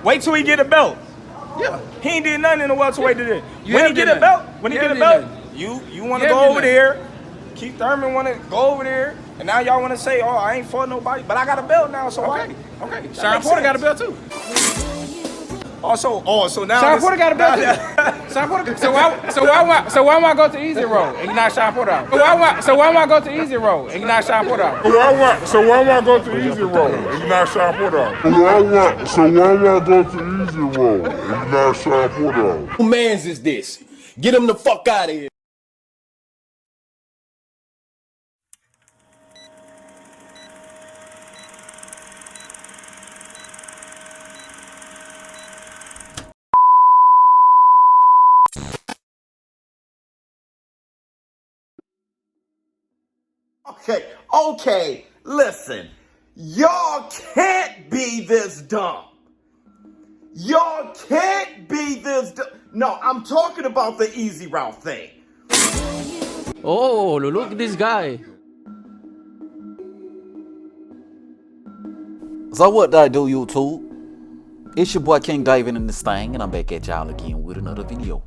Wait till he get a belt. Yeah. He ain't did nothing in the welterweight today. You When have he get did a belt, nothing. when he You get a have belt, did you want to You go have over did there. Keith Thurman want to go over there, and now y'all want to say, "Oh, I ain't fought nobody," but I got a belt now, so why? Okay. Sean Porter got a belt too. So now Sean Porter got a belt too. Sean Porter. So why am I go to easy road and you not Sean Porter out? So why am I go to easy road and you not Sean Porter out? So why am I go to easy road and you not Sean Porter out? So why am I go to easy road and you not Sean Porter out? Who mans is this? Get him the fuck out of here. Okay, listen. Y'all can't be this dumb. Y'all can't be this dumb. No, I'm talking about the easy route thing. Oh, look at this guy. So what do I do, YouTube? It's your boy King David in this thing, and I'm back at y'all again with another video.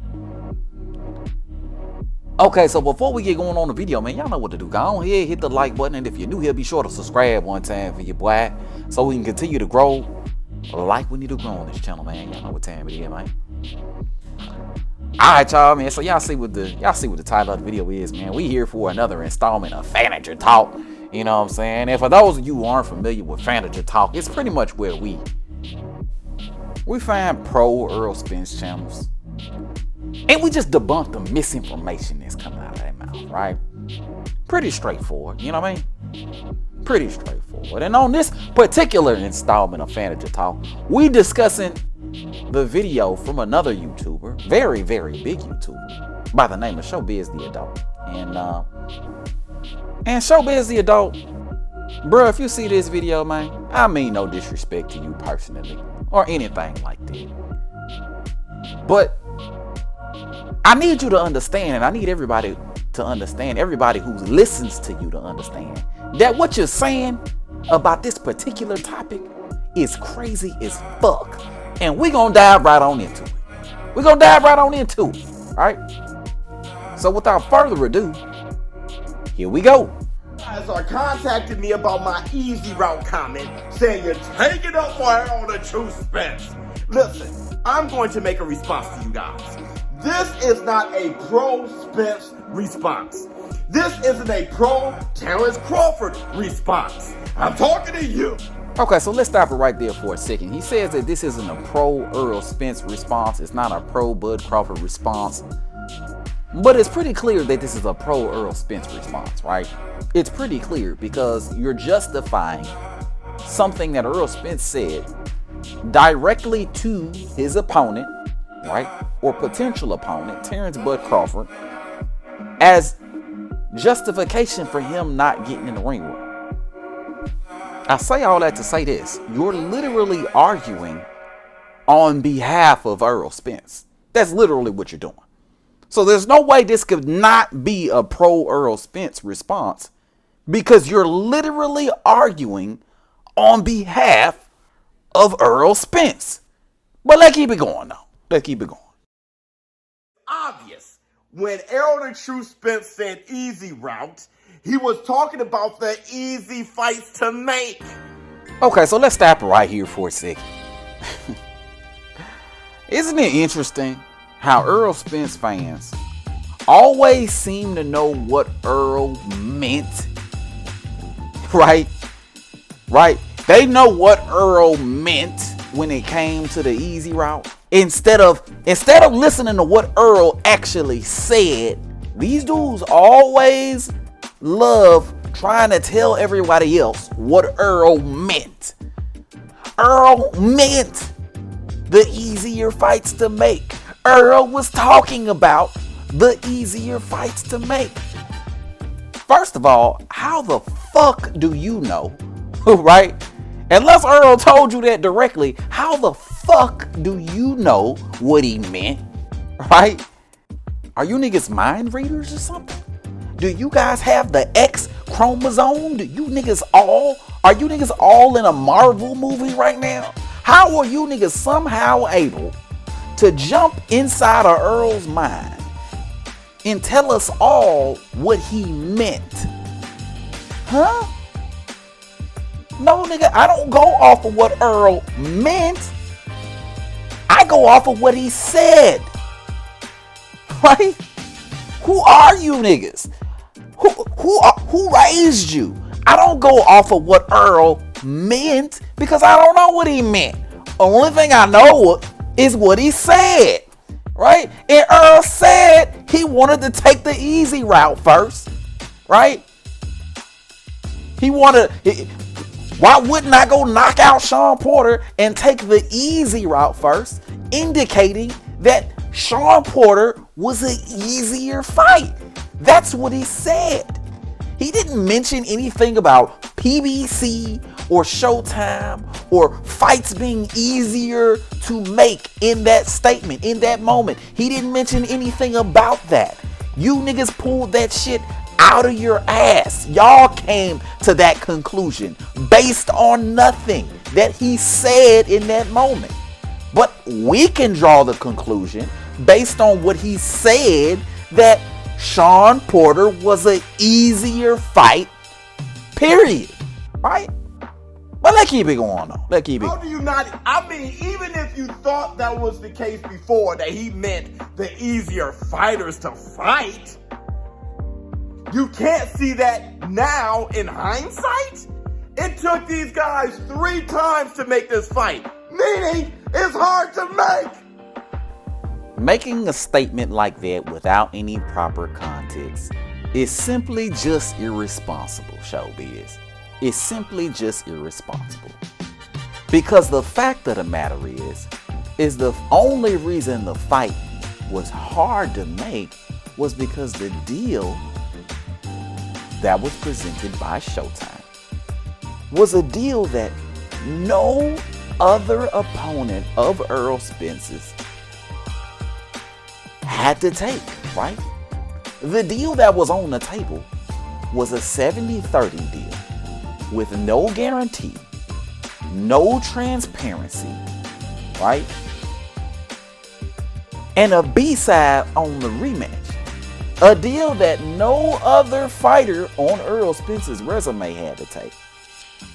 Okay, so before we get going on the video, man, y'all know what to do. Go on ahead, hit the like button, and if you're new here, be sure to subscribe one time for your boy, so we can continue to grow like we need to grow on this channel, man. Y'all know what time it is, man. Alright, y'all, man. So y'all see what the title of the video is, man. We here for another installment of Fanager Talk. You know what I'm saying? And for those of you who aren't familiar with Fanager Talk, it's pretty much where we find pro Errol Spence channels. And we just debunk the misinformation that's coming out of their mouth, right? Pretty straightforward, you know what I mean? Pretty straightforward. And on this particular installment of Fanager Talk, we discussing the video from another YouTuber, very, very big YouTuber, by the name of Showbiz the Adult. And Showbiz the Adult, bro, if you see this video, man, I mean no disrespect to you personally or anything like that. But I need you to understand, and I need everybody to understand, everybody who listens to you to understand, that what you're saying about this particular topic is crazy as fuck. And we're going to dive right on into it. We're going to dive right on into it, right? So without further ado, here we go. Guys are contacting me about my easy route comment, saying you're taking up for Errol the True Spence. Listen, I'm going to make a response to you guys. This is not a pro Spence response. This isn't a pro Terrence Crawford response. I'm talking to you. Okay, so let's stop it right there for a second. He says that this isn't a pro Errol Spence response. It's not a pro Bud Crawford response. But it's pretty clear that this is a pro Errol Spence response, right? It's pretty clear because you're justifying something that Errol Spence said directly to his opponent, right? Or potential opponent, Terrence Bud Crawford, as justification for him not getting in the ring with him. I say all that to say this. You're literally arguing on behalf of Errol Spence. That's literally what you're doing. So there's no way this could not be a pro Errol Spence response because you're literally arguing on behalf of Errol Spence. But let's keep it going though. Let's keep it going. Obvious. When Errol the True Spence said easy route, he was talking about the easy fights to make. Okay, so let's stop right here for a second. Isn't it interesting how Errol Spence fans always seem to know what Errol meant? Right? They know what Errol meant when it came to the easy route. Instead of listening to what Errol actually said, these dudes always love trying to tell everybody else what Errol meant. Errol meant the easier fights to make. Errol was talking about the easier fights to make. First of all, how the fuck do you know, right? Unless Errol told you that directly, how the fuck do you know what he meant, right? Are you niggas mind readers or something? Do you guys have the X chromosome? Are you niggas all in a Marvel movie right now? How are you niggas somehow able to jump inside of Errol's mind and tell us all what he meant? Huh? No, nigga, I don't go off of what Errol meant. I go off of what he said. Right? Who are you niggas? Who raised you? I don't go off of what Errol meant because I don't know what he meant. Only thing I know is what he said. Right? And Errol said he wanted to take the easy route first. Right? Why wouldn't I go knock out Sean Porter and take the easy route first, indicating that Sean Porter was an easier fight? That's what he said. He didn't mention anything about PBC or Showtime or fights being easier to make in that statement, in that moment. He didn't mention anything about that. You niggas pulled that shit out of your ass. Y'all came to that conclusion based on nothing that he said in that moment. But we can draw the conclusion based on what he said that Sean Porter was an easier fight, period. Right? But let's keep it going on. Let's keep it How do you not? I mean, even if you thought that was the case before, that he meant the easier fighters to fight, you can't see that now in hindsight? It took these guys 3 times to make this fight, meaning it's hard to make. Making a statement like that without any proper context is simply just irresponsible, showbiz. It's simply just irresponsible. Because the fact of the matter is the only reason the fight was hard to make was because the deal that was presented by Showtime was a deal that no other opponent of Errol Spence's had to take, right? The deal that was on the table was a 70-30 deal with no guarantee, no transparency, right? And a B-side on the rematch. A deal that no other fighter on Errol Spence's resume had to take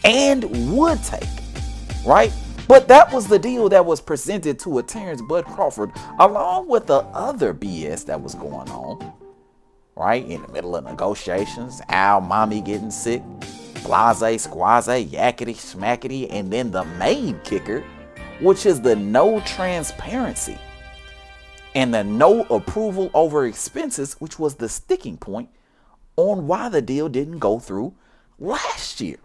and would take, right? But that was the deal that was presented to a Terrence Bud Crawford along with the other BS that was going on, right? In the middle of negotiations, Al Mommy getting sick, blase, squaze, yakety, smackety, and then the main kicker, which is the no transparency and the no approval over expenses, which was the sticking point on why the deal didn't go through last year,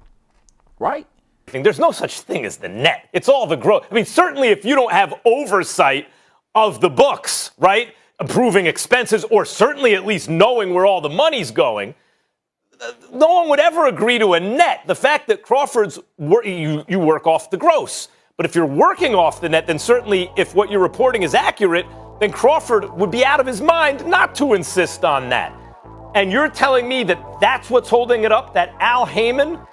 right? There's no such thing as the net. It's all the growth. I mean, certainly if you don't have oversight of the books, right, approving expenses, or certainly at least knowing where all the money's going, no one would ever agree to a net. The fact that Crawford's, you work off the gross. But if you're working off the net, then certainly if what you're reporting is accurate, then Crawford would be out of his mind not to insist on that. And you're telling me that that's what's holding it up, that Al Heyman,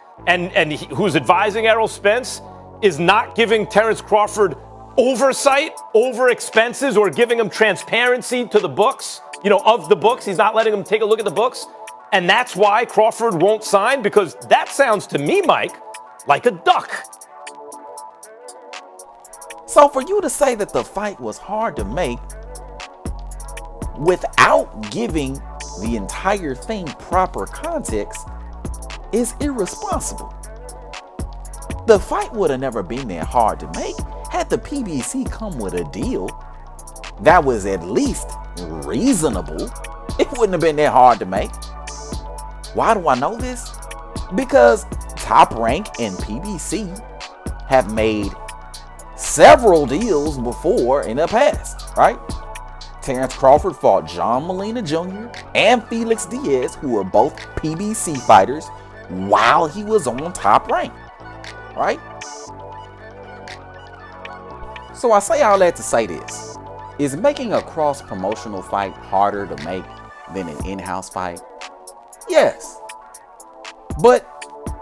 who's advising Errol Spence, is not giving Terrence Crawford oversight over expenses or giving him transparency to the books, of the books. He's not letting him take a look at the books. And that's why Crawford won't sign? Because that sounds to me, Mike, like a duck. So for you to say that the fight was hard to make without giving the entire thing proper context is irresponsible. The fight would have never been that hard to make had the PBC come with a deal that was at least reasonable. It wouldn't have been that hard to make. Why do I know this? Because Top Rank and PBC have made several deals before in the past, right? Terrence Crawford fought John Molina Jr. and Felix Diaz, who were both PBC fighters, while he was on Top Rank, right? So I say all that to say this. Is making a cross-promotional fight harder to make than an in-house fight? Yes. But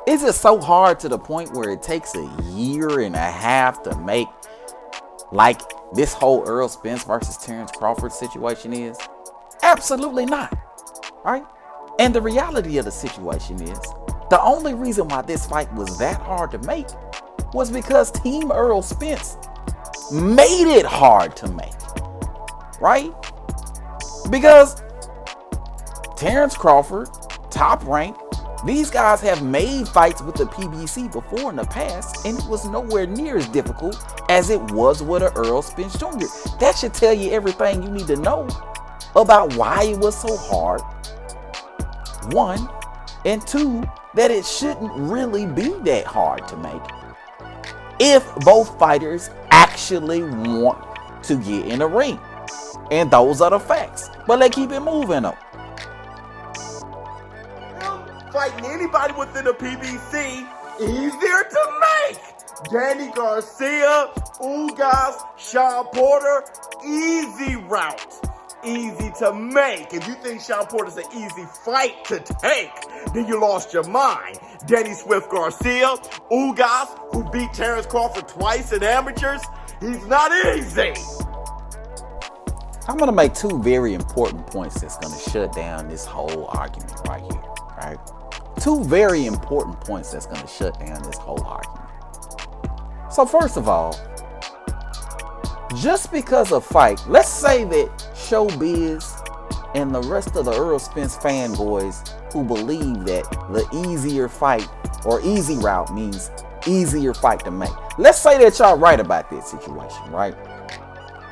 is it so hard to the point where it takes a year and a half to make like this whole Errol Spence versus Terrence Crawford situation is? Absolutely not, right? And the reality of the situation is, the only reason why this fight was that hard to make was because Team Errol Spence made it hard to make, right? Because Terrence Crawford, top ranked, these guys have made fights with the PBC before in the past, and it was nowhere near as difficult as it was with an Errol Spence Jr. That should tell you everything you need to know about why it was so hard. One, and two, that it shouldn't really be that hard to make if both fighters actually want to get in the ring. And those are the facts. But let's keep it moving though. Fighting anybody within the PBC easier to make. Danny Garcia, Ugas, Sean Porter, easy route. Easy to make. If you think Sean Porter's an easy fight to take, then you lost your mind. Danny Swift Garcia, Ugas, who beat Terrence Crawford twice in amateurs, he's not easy. I'm going to make two very important points that's going to shut down this whole argument right here, right? Two very important points that's going to shut down this whole argument. So first of all, just because a fight, let's say that Showbiz and the rest of the Errol Spence fanboys who believe that the easier fight or easy route means easier fight to make. Let's say that y'all right about this situation, right?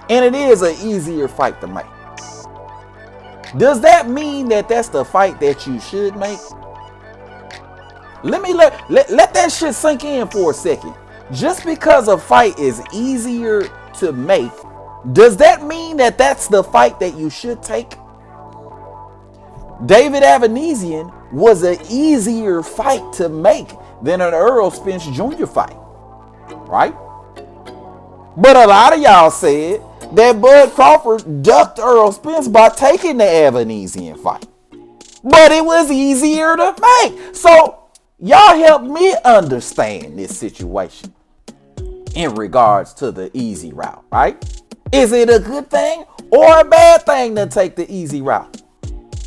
And it is an easier fight to make. Does that mean that that's the fight that you should make? Let that shit sink in for a second. Just because a fight is easier to make, does that mean that that's the fight that you should take? David Avanesian was an easier fight to make than an Errol Spence Jr. fight, right? But a lot of y'all said that Bud Crawford ducked Errol Spence by taking the Avanesian fight. But it was easier to make. So y'all help me understand this situation in regards to the easy route, right? Is it a good thing or a bad thing to take the easy route,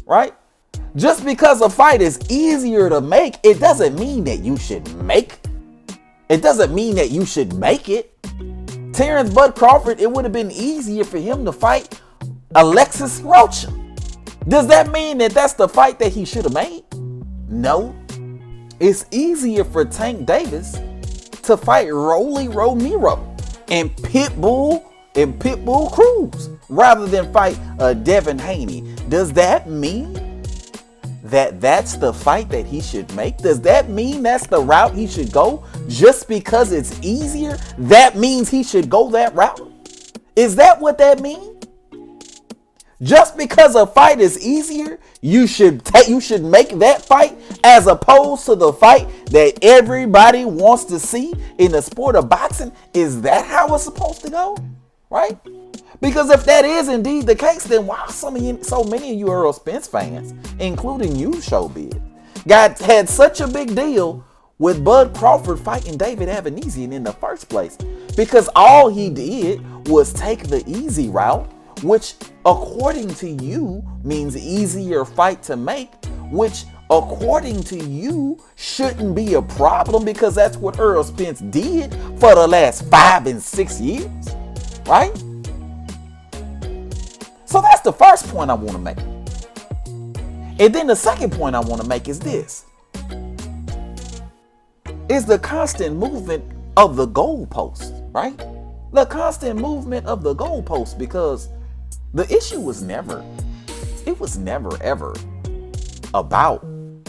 right? Just because a fight is easier to make, it doesn't mean that you should make. It doesn't mean that you should make it. Terrence Bud Crawford, it would have been easier for him to fight Alexis Rocha. Does that mean that that's the fight that he should have made? No. It's easier for Tank Davis to fight Rolly Romero and Pitbull Cruz rather than fight Devin Haney. Does that mean that that's the fight that he should make? Does that mean that's the route he should go? Just because it's easier, that means he should go that route? Is that what that means? Just because a fight is easier, you should make that fight, as opposed to the fight that everybody wants to see in the sport of boxing? Is that how it's supposed to go? Right? Because if that is indeed the case, then why so many of you Errol Spence fans, including you, Showbiz, had such a big deal with Bud Crawford fighting David Avanesian in the first place? Because all he did was take the easy route, which according to you means easier fight to make, which according to you shouldn't be a problem because that's what Errol Spence did for the last 5 and 6 years, right? So that's the first point I want to make. And then the second point I want to make is this. Is the constant movement of the goalpost, right? The constant movement of the goalpost, because the issue was never ever about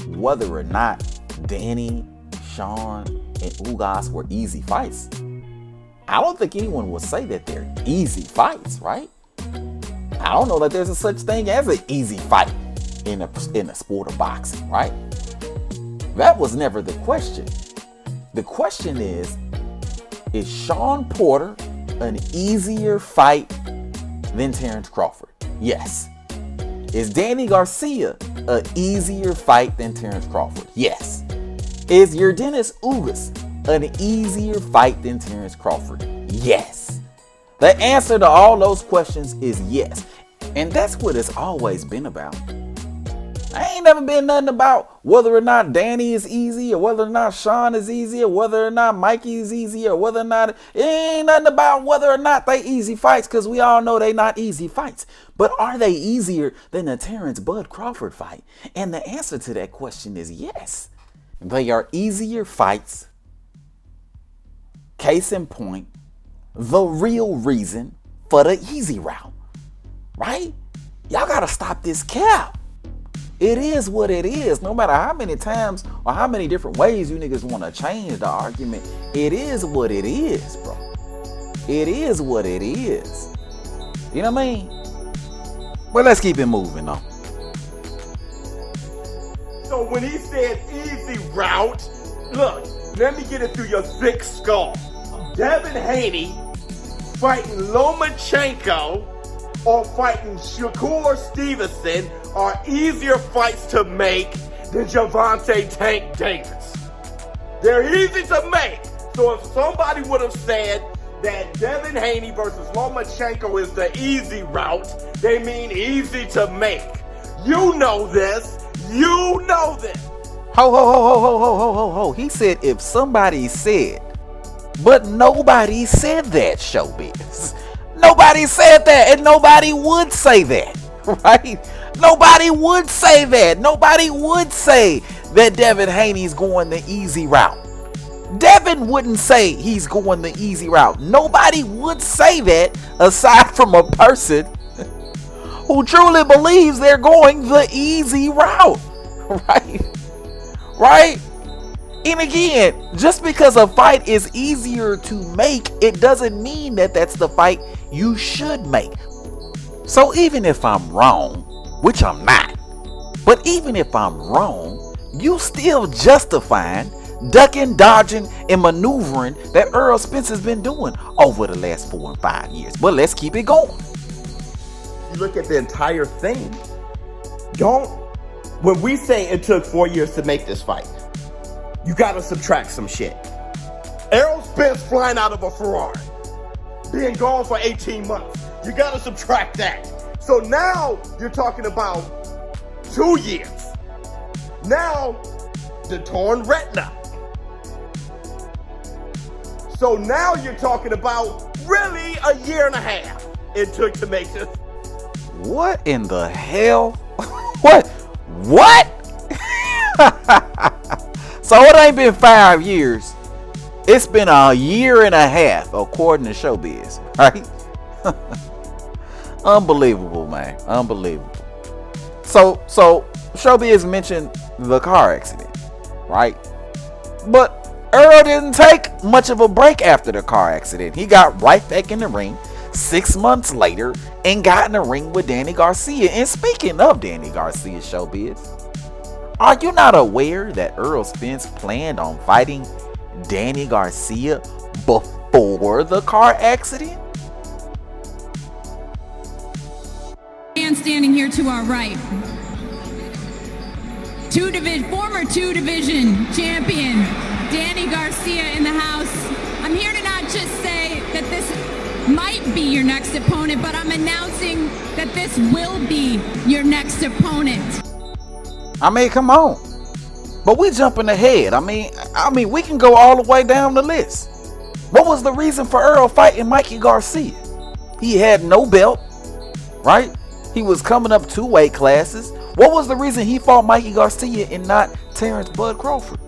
whether or not Danny, Sean, and Ugas were easy fights. I don't think anyone will say that they're easy fights, right? I don't know that there's a such thing as an easy fight in the sport of boxing, right? That was never the question. The question is Sean Porter an easier fight than Terrence Crawford? Yes. Is Danny Garcia an easier fight than Terrence Crawford? Yes. Is Yordenis Ugas an easier fight than Terrence Crawford? Yes. The answer to all those questions is yes. And that's what it's always been about. I ain't never been nothing about whether or not Danny is easy, or whether or not Sean is easy, or whether or not Mikey is easy, or whether or not, it ain't nothing about whether or not they easy fights, because we all know they not easy fights. But are they easier than the Terrence Bud Crawford fight? And the answer to that question is yes. They are easier fights. Case in point, the real reason for the easy route, right? Y'all gotta stop this cap. It is what it is. No matter how many times or how many different ways you niggas want to change the argument, it is what it is, bro. It is what it is. You know what I mean? But let's keep it moving though. So when he said easy route, look, let me get it through your thick skull. Devin Haney fighting Lomachenko or fighting Shakur Stevenson are easier fights to make than Gervonta Tank Davis. They're easy to make. So if somebody would have said that Devin Haney versus Lomachenko is the easy route, they mean easy to make. You know this. You know this. Ho. He said if somebody said, but nobody said that, Showbiz. Nobody said that, and nobody would say that, right? Nobody would say that. Nobody would say that Devin Haney's going the easy route. Devin wouldn't say he's going the easy route. Nobody would say that aside from a person who truly believes they're going the easy route, right? Right? And again, just because a fight is easier to make, it doesn't mean that that's the fight you should make. So even if I'm wrong, which I'm not, but even if I'm wrong, you still justifying ducking, dodging, and maneuvering that Errol Spence has been doing over the last 4 and 5 years. But let's keep it going. You look at the entire thing. When we say it took 4 years to make this fight, you gotta subtract some shit. Errol Spence flying out of a Ferrari, being gone for 18 months. You gotta subtract that. So now you're talking about 2 years. Now, the torn retina. So now you're talking about really a year and a half it took to make this. What in the hell? What? So it ain't been 5 years. It's been a year and a half, according to Showbiz, right? Unbelievable, man. Unbelievable. So Showbiz mentioned the car accident, right? But Errol didn't take much of a break after the car accident. He got right back in the ring 6 months later and got in the ring with Danny Garcia. And speaking of Danny Garcia, Showbiz, are you not aware that Errol Spence planned on fighting Danny Garcia before the car accident? Man standing here to our right, former two division champion Danny Garcia in the house. I'm here to not just say that this might be your next opponent, but I'm announcing that this will be your next opponent. I mean, come on. But we jumping ahead. I mean, we can go all the way down the list. What was the reason for Errol fighting Mikey Garcia? He had no belt, right? He was coming up 2 weight classes. What was the reason he fought Mikey Garcia and not Terrence Bud Crawford,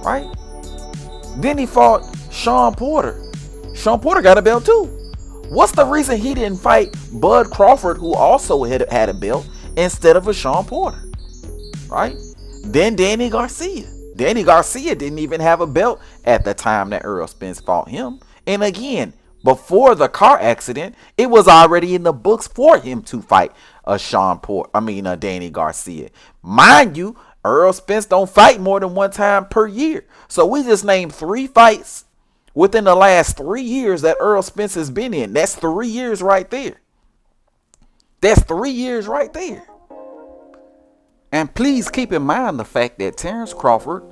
right? Then he fought Sean Porter. Sean Porter got a belt too. What's the reason he didn't fight Bud Crawford, who also had a belt, instead of a Sean Porter, right? Then Danny Garcia. Danny Garcia didn't even have a belt at the time that Errol Spence fought him. And again, before the car accident, it was already in the books for him to fight Danny Garcia. Mind you, Errol Spence don't fight more than 1 time per year. So we just named 3 fights within the last 3 years that Errol Spence has been in. That's 3 years right there. That's 3 years right there. And please keep in mind the fact that Terrence Crawford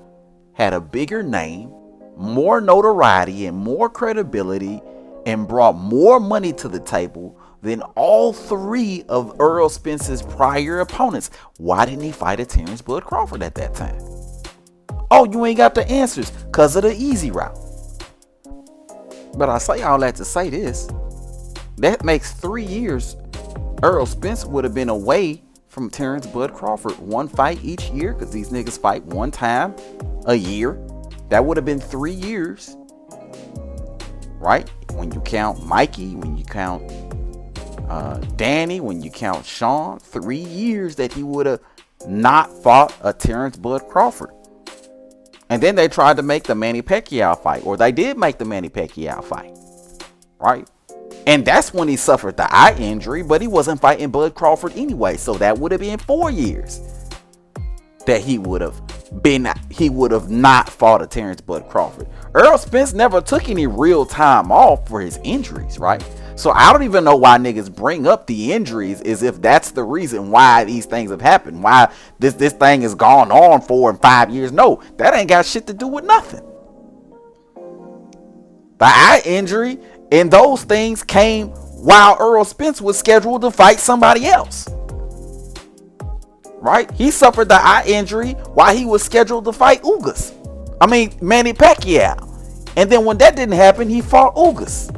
had a bigger name, more notoriety, and more credibility and brought more money to the table than all 3 of Errol Spence's prior opponents. Why didn't he fight a Terrence Bud Crawford at that time? Oh, you ain't got the answers because of the easy route. But I say all that to say this. That makes 3 years Errol Spence would have been away from Terrence Bud Crawford. 1 fight each year, because these niggas fight 1 time a year. That would have been 3 years. Right? When you count Mikey, when you count Danny, when you count Sean, 3 years that he would have not fought a Terrence Bud Crawford. And then they tried to make the Manny Pacquiao fight, or they did make the Manny Pacquiao fight, right? And that's when he suffered the eye injury, but he wasn't fighting Bud Crawford anyway, so that would have been 4 years that he would have not fought a Terrence Bud Crawford. Errol Spence never took any real time off for his injuries, right? So I don't even know why niggas bring up the injuries as if that's the reason why these things have happened. Why this thing has gone on 4 and 5 years. No, that ain't got shit to do with nothing. The eye injury and those things came while Errol Spence was scheduled to fight somebody else. Right? He suffered the eye injury while he was scheduled to fight Manny Pacquiao. And then when that didn't happen, he fought Ugas.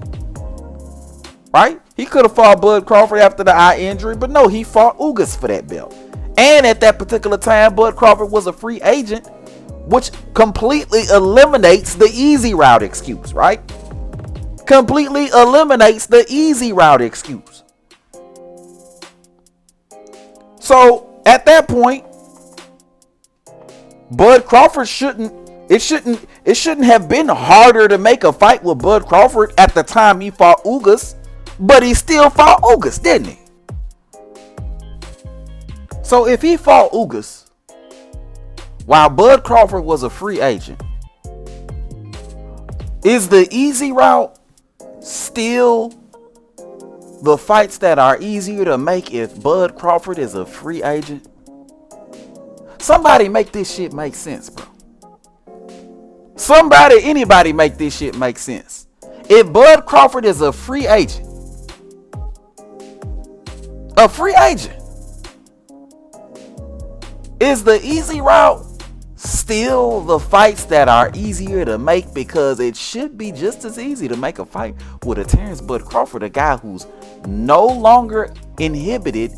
Right? He could have fought Bud Crawford after the eye injury, but no, he fought Ugas for that belt. And at that particular time, Bud Crawford was a free agent, which completely eliminates the easy route excuse, right? Completely eliminates the easy route excuse. So at that point, Bud Crawford shouldn't have been harder to make a fight with Bud Crawford at the time he fought Ugas. But he still fought Ugas, didn't he? So if he fought Ugas while Bud Crawford was a free agent, is the easy route still the fights that are easier to make if Bud Crawford is a free agent? Somebody make this shit make sense, bro. Anybody make this shit make sense. If Bud Crawford is a free agent, is the easy route still the fights that are easier to make? Because it should be just as easy to make a fight with a Terrence Bud Crawford, a guy who's no longer inhibited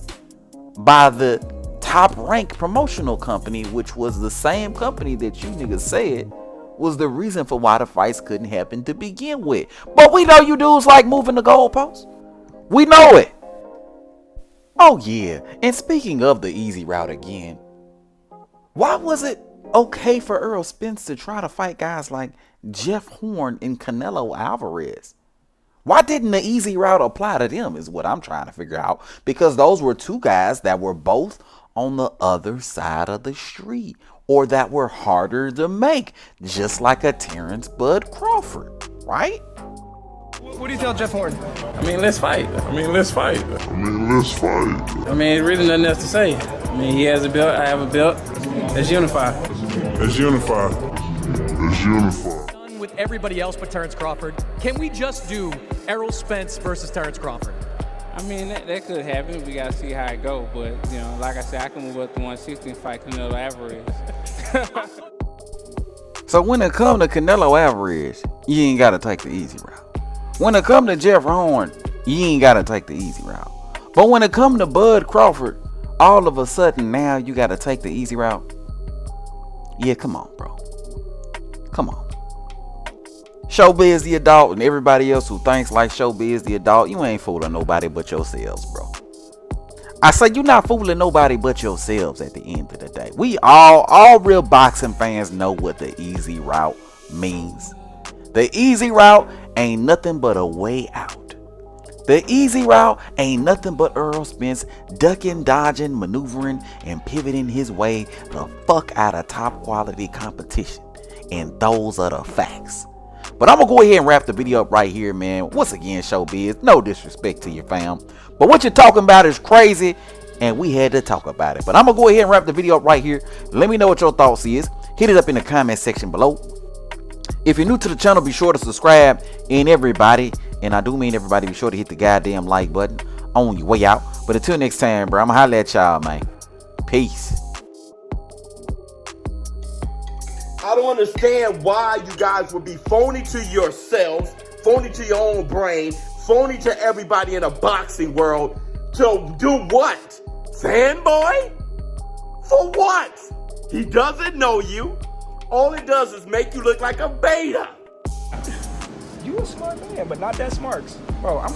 by the Top Rank promotional company, which was the same company that you niggas said was the reason for why the fights couldn't happen to begin with. But we know you dudes like moving the goalposts. We know it. Oh yeah, and speaking of the easy route again, why was it okay for Errol Spence to try to fight guys like Jeff Horn and Canelo Alvarez? Why didn't the easy route apply to them is what I'm trying to figure out. Because those were 2 guys that were both on the other side of the street, or that were harder to make, just like a Terrence Bud Crawford, right? What do you tell Jeff Horn? Let's fight. Let's fight. Really nothing else to say. He has a belt, I have a belt. Let's unify. Done with everybody else but Terrence Crawford. Can we just do Errol Spence versus Terrence Crawford? That could happen. We gotta see how it go. But like I said, I can move up to 160 and fight Canelo Alvarez. So when it comes to Canelo Alvarez, you ain't gotta take the easy route. When it comes to Jeff Horn, you ain't gotta take the easy route. But when it comes to Bud Crawford, all of a sudden now you gotta take the easy route. Yeah, come on, bro. Come on. Showbiz the adult, and everybody else who thinks like Showbiz the adult, you ain't fooling nobody but yourselves, bro. I say you're not fooling nobody but yourselves at the end of the day. We all real boxing fans know what the easy route means. The easy route ain't nothing but a way out. The easy route ain't nothing but Errol Spence ducking, dodging, maneuvering, and pivoting his way the fuck out of top quality competition. And those are the facts. But I'm gonna go ahead and wrap the video up right here, man. Once again, Showbiz, no disrespect to your fam, but what you're talking about is crazy, and we had to talk about it. But I'm gonna go ahead and wrap the video up right here. Let me know what your thoughts is. Hit it up in the comment section below. If you're new to the channel, be sure to subscribe. And everybody, And I do mean everybody be sure to hit the goddamn like button on your way out. But until next time, bro, I'ma holla at y'all, man. Peace. I don't understand why you guys would be phony to yourselves, phony to your own brain, phony to everybody in the boxing world. To do what? Fanboy? For what? He doesn't know you. All it does is make you look like a beta. You a smart man, but not that smart. Bro, I'm